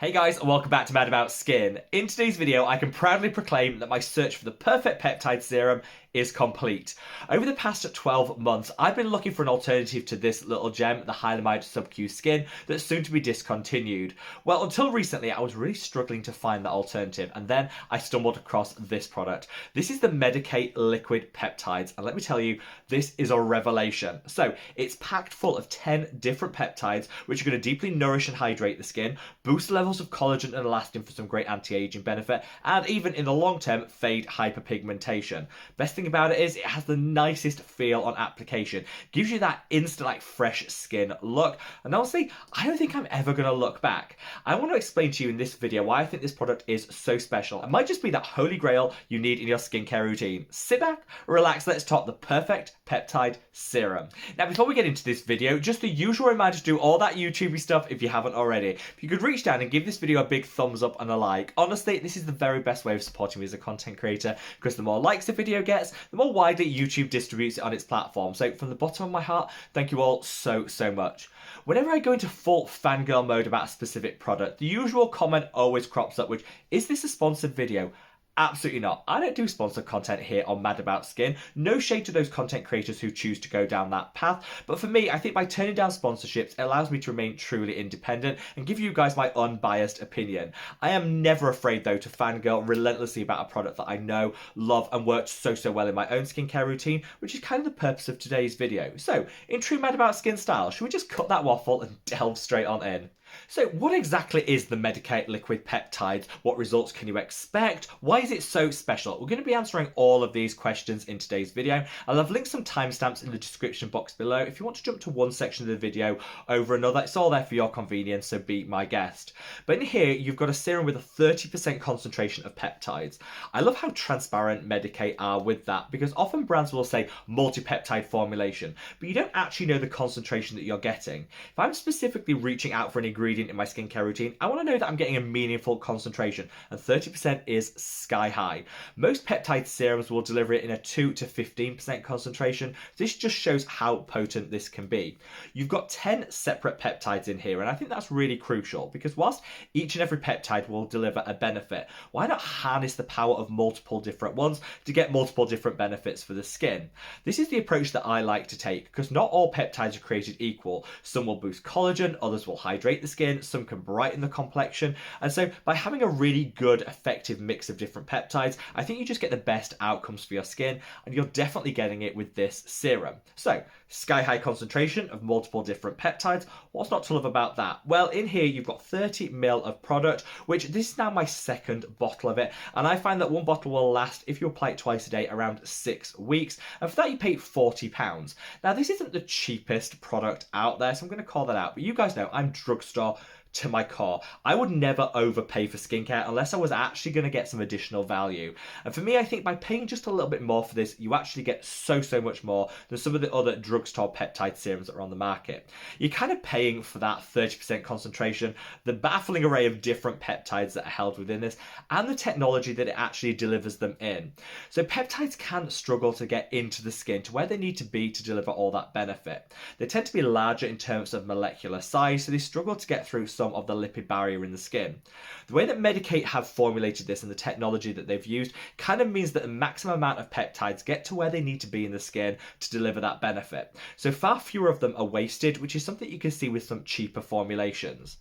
Hey guys, and welcome back to Medik8 Skin. In today's video, I can proudly proclaim that my search for the perfect peptide serum is complete. Over the past 12 months, I've been looking for an alternative to this little gem, the Hylamide SubQ Skin, that's soon to be discontinued. Well, until recently, I was really struggling to find that alternative, and then I stumbled across this product. This is the Medik8 Liquid Peptides, and let me tell you, this is a revelation. So, it's packed full of 10 different peptides, which are going to deeply nourish and hydrate the skin, boost levels of collagen and elastin for some great anti-aging benefit, and even in the long term, fade hyperpigmentation. Best thing about it is it has the nicest feel on application, gives you that instant like fresh skin look, and honestly I don't think I'm ever going to look back. I want to explain to you in this video why I think this product is so special. It might just be that holy grail you need in your skincare routine. Sit back, relax, let's talk the perfect peptide serum. Now before we get into this video, just the usual reminder to do all that YouTubey stuff if you haven't already. If you could reach down and give this video a big thumbs up and a like. Honestly, this is the very best way of supporting me as a content creator, because the more likes a video gets, the more widely YouTube distributes it on its platform. So from the bottom of my heart, thank you all so much. Whenever I go into full fangirl mode about a specific product, the usual comment always crops up, which is this a sponsored video? Absolutely not. I don't do sponsored content here on Medik8 Skin. No shade to those content creators who choose to go down that path. But for me, I think by turning down sponsorships, it allows me to remain truly independent and give you guys my unbiased opinion. I am never afraid, though, to fangirl relentlessly about a product that I know, love, and worked so well in my own skincare routine, which is kind of the purpose of today's video. So, in true Medik8 Skin style, should we just cut that waffle and delve straight on in? So what exactly is the Medik8 Liquid Peptides? What results can you expect? Why is it so special? We're going to be answering all of these questions in today's video. I'll have linked some timestamps in the description box below if you want to jump to one section of the video over another. It's all there for your convenience, so be my guest. But in here, you've got a serum with a 30% concentration of peptides. I love how transparent Medik8 are with that, because often brands will say multi-peptide formulation, but you don't actually know the concentration that you're getting. If I'm specifically reaching out for an ingredient in my skincare routine, I want to know that I'm getting a meaningful concentration, and 30% is sky high. Most peptide serums will deliver it in a 2 to 15% concentration. This just shows how potent this can be. You've got 10 separate peptides in here, and I think that's really crucial, because whilst each and every peptide will deliver a benefit, why not harness the power of multiple different ones to get multiple different benefits for the skin? This is the approach that I like to take, because not all peptides are created equal. Some will boost collagen, others will hydrate the skin, some can brighten the complexion, and so by having a really good effective mix of different peptides, I think you just get the best outcomes for your skin, and you're definitely getting it with this serum. So sky high concentration of multiple different peptides. What's not to love about that? Well, in here you've got 30 ml of product, which this is now my second bottle of it, and I find that one bottle will last, if you apply it twice a day, around 6 weeks, and for that you pay £40. Now this isn't the cheapest product out there, so I'm going to call that out, but you guys know I'm drugstore to my core. I would never overpay for skincare unless I was actually going to get some additional value. And for me, I think by paying just a little bit more for this, you actually get so much more than some of the other drugstore peptide serums that are on the market. You're kind of paying for that 30% concentration, the baffling array of different peptides that are held within this, and the technology that it actually delivers them in. So peptides can struggle to get into the skin to where they need to be to deliver all that benefit. They tend to be larger in terms of molecular size, so they struggle to get through some of the lipid barrier in the skin. The way that Medik8 have formulated this and the technology that they've used kind of means that the maximum amount of peptides get to where they need to be in the skin to deliver that benefit. So far fewer of them are wasted, which is something you can see with some cheaper formulations.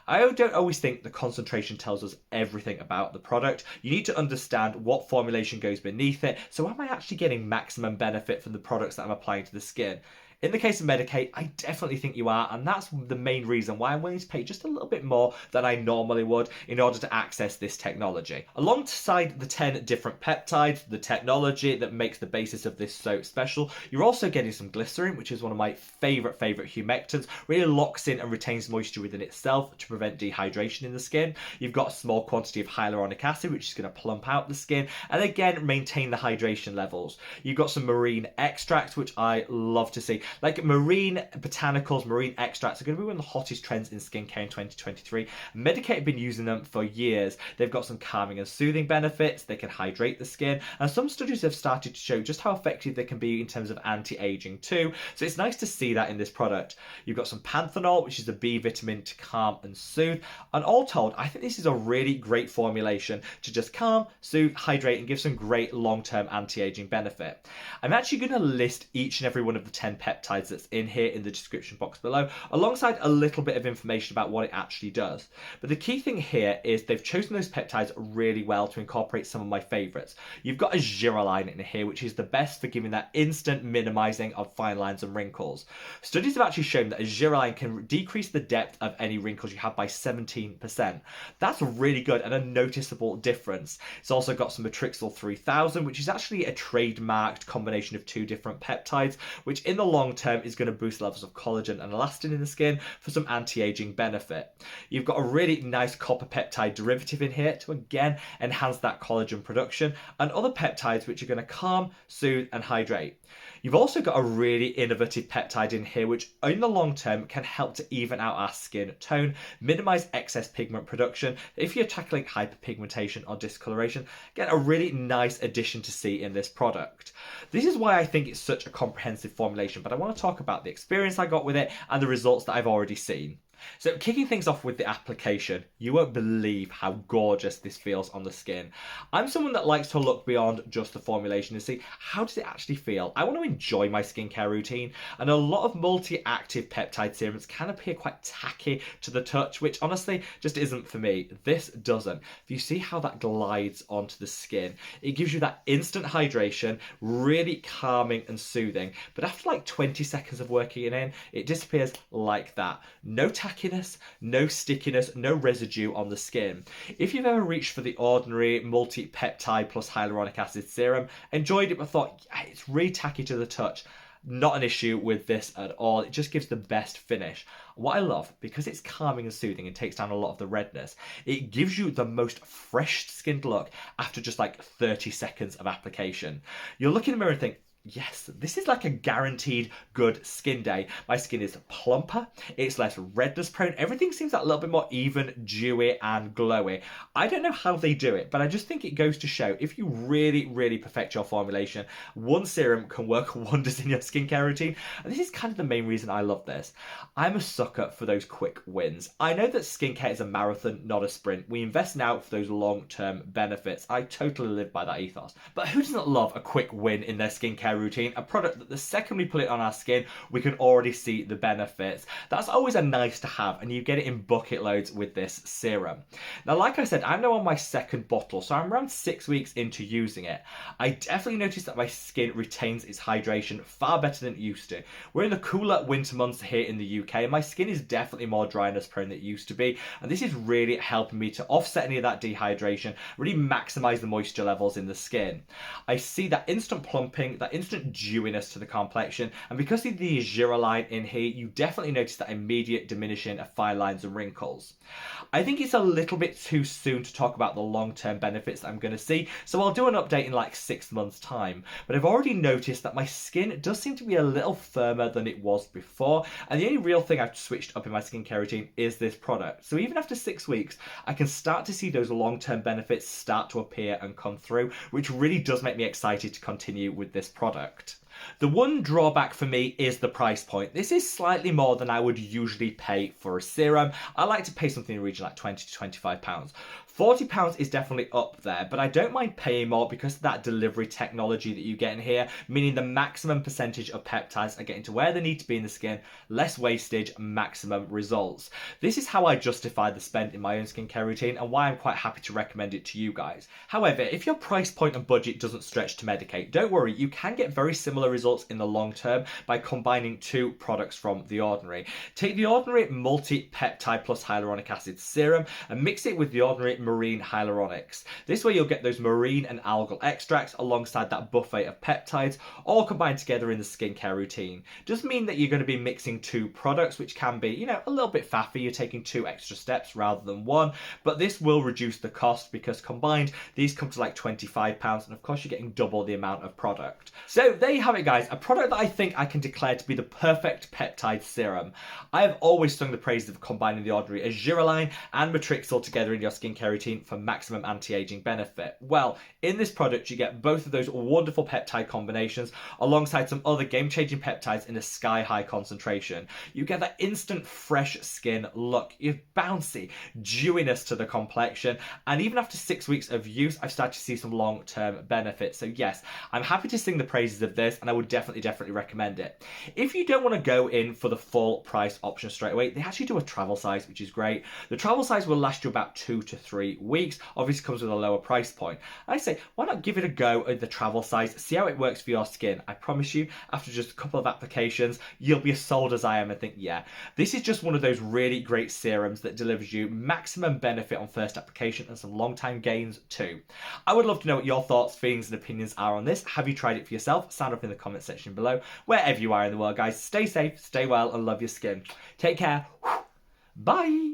I don't always think the concentration tells us everything about the product. You need to understand what formulation goes beneath it. So am I actually getting maximum benefit from the products that I'm applying to the skin? In the case of Medik8, I definitely think you are, and that's the main reason why I'm willing to pay just a little bit more than I normally would in order to access this technology. Alongside the 10 different peptides, the technology that makes the basis of this so special, you're also getting some glycerin, which is one of my favourite humectants. Really locks in and retains moisture within itself to prevent dehydration in the skin. You've got a small quantity of hyaluronic acid, which is going to plump out the skin, and again maintain the hydration levels. You've got some marine extracts, which I love to see. Like marine botanicals, marine extracts are going to be one of the hottest trends in skincare in 2023. Medik8 have been using them for years. They've got some calming and soothing benefits. They can hydrate the skin, and some studies have started to show just how effective they can be in terms of anti-aging too. So it's nice to see that in this product. You've got some panthenol, which is a B vitamin to calm and soothe. And all told, I think this is a really great formulation to just calm, soothe, hydrate, and give some great long-term anti-aging benefit. I'm actually going to list each and every one of the 10 peptides that's in here in the description box below, alongside a little bit of information about what it actually does. But the key thing here is they've chosen those peptides really well to incorporate some of my favorites. You've got a Hylamide in here, which is the best for giving that instant minimizing of fine lines and wrinkles. Studies have actually shown that a Hylamide can decrease the depth of any wrinkles you have by 17%. That's really good and a noticeable difference. It's also got some Matrixyl 3000, which is actually a trademarked combination of two different peptides, which in the long term is going to boost levels of collagen and elastin in the skin for some anti-aging benefit. You've got a really nice copper peptide derivative in here to again enhance that collagen production, and other peptides which are going to calm, soothe and hydrate. You've also got a really innovative peptide in here which in the long term can help to even out our skin tone, minimize excess pigment production. If you're tackling hyperpigmentation or discoloration, get a really nice addition to see in this product. This is why I think it's such a comprehensive formulation, but I want to talk about the experience I got with it and the results that I've already seen. So kicking things off with the application, you won't believe how gorgeous this feels on the skin. I'm someone that likes to look beyond just the formulation and see how does it actually feel. I want to enjoy my skincare routine, and a lot of multi-active peptide serums can appear quite tacky to the touch, which honestly just isn't for me. This doesn't. If you see how that glides onto the skin, it gives you that instant hydration, really calming and soothing, but after like 20 seconds of working it in, it disappears like that. No tackiness, no stickiness, no residue on the skin. If you've ever reached for the ordinary multi-peptide plus hyaluronic acid serum, enjoyed it but thought it's really tacky to the touch, not an issue with this at all. It just gives the best finish. What I love, because it's calming and soothing and takes down a lot of the redness, it gives you the most fresh skinned look after just like 30 seconds of application. You'll look in the mirror and think, yes, this is like a guaranteed good skin day. My skin is plumper, it's less redness prone, everything seems a little bit more even, dewy and glowy. I don't know how they do it, but I just think it goes to show if you really perfect your formulation, one serum can work wonders in your skincare routine. And this is kind of the main reason I love this. I'm a sucker for those quick wins. I know that skincare is a marathon, not a sprint. We invest now for those long-term benefits. I totally live by that ethos. But who doesn't love a quick win in their skincare routine, a product that the second we put it on our skin, we can already see the benefits? That's always a nice to have, and you get it in bucket loads with this serum. Now, like I said, I'm now on my second bottle, so I'm around 6 weeks into using it. I definitely noticed that my skin retains its hydration far better than it used to. We're in the cooler winter months here in the UK, and my skin is definitely more dryness prone than it used to be, and this is really helping me to offset any of that dehydration, really maximize the moisture levels in the skin. I see that instant plumping, that instant dewiness to the complexion, and because of the Hylamide in here, you definitely notice that immediate diminishing of fine lines and wrinkles. I think it's a little bit too soon to talk about the long-term benefits that I'm going to see, so I'll do an update in like 6 months time, but I've already noticed that my skin does seem to be a little firmer than it was before, and the only real thing I've switched up in my skincare routine is this product. So even after 6 weeks, I can start to see those long-term benefits start to appear and come through, which really does make me excited to continue with this product. The one drawback for me is the price point. This is slightly more than I would usually pay for a serum. I like to pay something in the region like £20 to £25. £40 is definitely up there, but I don't mind paying more because of that delivery technology that you get in here, meaning the maximum percentage of peptides are getting to where they need to be in the skin, less wastage, maximum results. This is how I justify the spend in my own skincare routine and why I'm quite happy to recommend it to you guys. However, if your price point and budget doesn't stretch to Medik8, don't worry, you can get very similar results in the long term by combining two products from The Ordinary. Take The Ordinary multi-peptide plus hyaluronic acid serum and mix it with The Ordinary marine hyaluronics. This way you'll get those marine and algal extracts alongside that buffet of peptides all combined together in the skincare routine. Does mean that you're going to be mixing two products, which can be, you know, a little bit faffy. You're taking 2 extra steps rather than 1, but this will reduce the cost because combined these come to like £25, and of course you're getting double the amount of product. So there you have have it, guys, a product that I think I can declare to be the perfect peptide serum. I have always sung the praises of combining the ordinary azuraline and matrixyl together in your skincare routine for maximum anti-aging benefit. Well, in this product you get both of those wonderful peptide combinations alongside some other game-changing peptides in a sky-high concentration. You get that instant fresh skin look, you have bouncy dewiness to the complexion, and even after 6 weeks of use I've started to see some long-term benefits. So yes, I'm happy to sing the praises of this, and I would definitely recommend it. If you don't want to go in for the full price option straight away, they actually do a travel size, which is great. The travel size will last you about 2 to 3 weeks, obviously comes with a lower price point. I say, why not give it a go at the travel size, see how it works for your skin. I promise you, after just a couple of applications, you'll be as sold as I am and think, yeah, this is just one of those really great serums that delivers you maximum benefit on first application and some long time gains too. I would love to know what your thoughts, feelings and opinions are on this. Have you tried it for yourself? Sound off in the comment section below. Wherever you are in the world, guys, stay safe, stay well and love your skin. Take care. Bye.